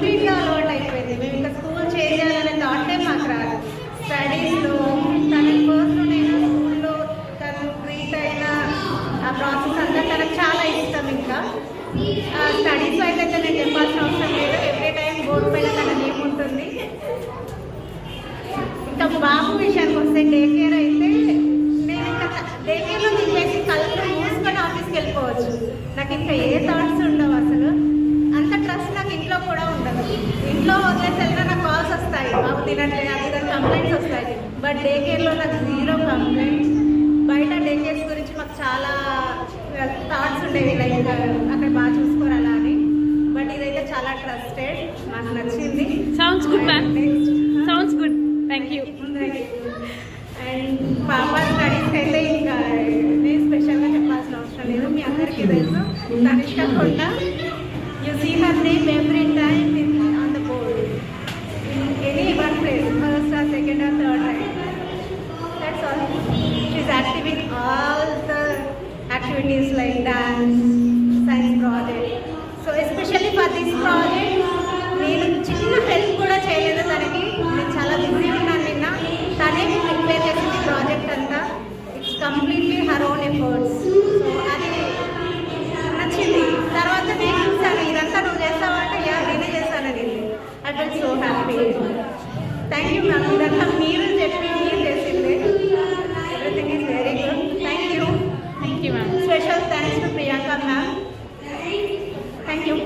కంప్లీట్గా అలవాటు అయిపోయింది. మేము ఇంకా స్కూల్ చేయాలనే థాటే మాకు రాదు. స్టడీస్లో తన ఫస్ట్ నేను స్కూల్లో తను ట్రీట్ అయిన ఆ ప్రాసెస్ అంతా తనకు చాలా ఇష్టం. ఇంకా స్టడీస్ వైపు అయితే నేను చెప్పాల్సిన అవసరం లేదు. ఎవ్రీ టైం బోర్డు పైన తన నేమ్ ఉంటుంది. ఇంకా బాబు విషయానికి వస్తే డే కేర్ అయితే నేను ఇంకా డే కేర్లో దింపేసి కళ్ళు మూసుకొని ఆఫీస్కి వెళ్ళిపోవచ్చు. నాకు ఇంకా ఏ థాట్స్ ఉండవు అసలు. అంత ట్రస్ట్ నాకు ఇంట్లో కూడా ఉండదు. ఇంట్లో వదిలేసి వెళ్ళినా నాకు కాల్స్ వస్తాయి, బాబు తినట్లేదు అది ఇదని కంప్లైంట్స్ వస్తాయి. బట్ డే కేర్లో నాకు 0 కంప్లైంట్స్. బయట డే కేర్స్ గురించి మాకు చాలా థాట్స్ ఉండేవి, లైక్ అక్కడ బాగా చూసుకోరాలా అని. బట్ ఇదైతే చాలా ట్రస్టెడ్, నాకు నచ్చింది. Sounds good ma'am, sounds good, thank you. And పాప స్టడీస్కి అయితే ఇంకా నేను స్పెషల్గా చెప్పాల్సిన అవసరం లేదు, మీ అందరికీ తెలుసు. తనిష్క కొండ, you see her name every time on the board in any one place, first or second or third rank. That's all. She's active in all the activities like dance, science project. So especially for this project నేను చిన్న help కూడా చేయలేదు తనకి. నేను చాలా busy ఉన్నాను నిన్న. తనే ప్రిపేర్ చేసింది ప్రాజెక్ట్ అంతా. It's completely her own efforts. So అది నచ్చింది. తర్వాత నేను చూసాను ఇదంతా నువ్వు చేస్తావంటే యా నేనే చేశానని. I felt so happy. Thank you ma'am. ఇదంతా మీరు చెప్పి మీరు చేసింది. Everything is very good. Thank you. Thank you ma'am. Special thanks to Priyanka ma'am. Thank you.